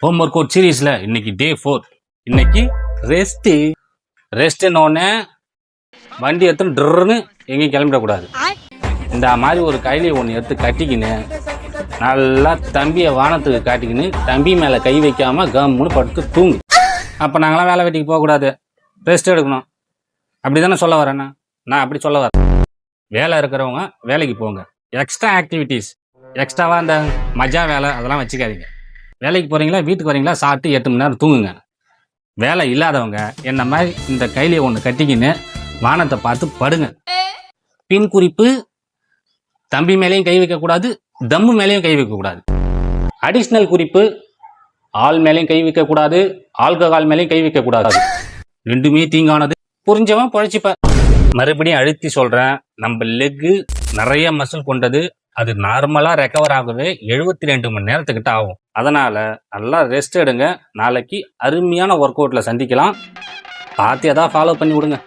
Home work out சீரீஸ்ல இன்னைக்கு டே 4. இன்னைக்கு ரெஸ்ட்னு ஒன்னே வண்டி எடுத்து ட்ருன்னு எங்கேயும் கிளம்பிடக்கூடாது. இந்த மாதிரி ஒரு கையில ஒன்று எடுத்து கட்டிக்கின்னு நல்லா தம்பியை வானத்துக்கு காட்டிக்கின்னு தம்பி மேலே கை வைக்காம கம்முன்னு படுத்து தூங்கு. அப்போ நாங்களாம் வேலை வெட்டிக்கு போகக்கூடாது, ரெஸ்ட் எடுக்கணும். அப்படி தானே சொல்ல வரேண்ணா? நான் அப்படி சொல்ல வரேன். வேலை இருக்கிறவங்க வேலைக்கு போங்க. எக்ஸ்ட்ரா ஆக்டிவிட்டீஸ், எக்ஸ்ட்ராவாக அந்த மஜா வேலை அதெல்லாம் வச்சுக்காதீங்க. வேலைக்கு போகிறீங்களா, வீட்டுக்கு வரீங்களா, சாப்பிட்டு 8 மணி நேரம் தூங்குங்க. வேலை இல்லாதவங்க என்ன மாதிரி இந்த கையில ஒன்று கட்டிக்கின்னு வானத்தை பார்த்து படுங்க. பின் குறிப்பு, தம்பி மேலேயும் கை வைக்கக்கூடாது, தம்மு மேலேயும் கை வைக்கக்கூடாது. அடிஷ்னல் குறிப்பு, ஆள் மேலேயும் கை வைக்கக்கூடாது, ஆல்கஹால் மேலேயும் கை வைக்கக்கூடாது. ரெண்டுமே தீங்கானது. புரிஞ்சவன் பழச்சிப்ப. மறுபடியும் அழுத்தி சொல்கிறேன், நம்ம லெக்கு நிறைய மசில் கொண்டது. அது நார்மலாக ரெக்கவர் ஆகவே 72 மணி நேரத்துக்கிட்ட ஆகும். அதனால் நல்லா ரெஸ்ட் எடுங்க. நாளைக்கு அருமையான ஒர்க் அவுட்டில் சந்திக்கலாம். பார்த்து எதாவது ஃபாலோ பண்ணி விடுங்க.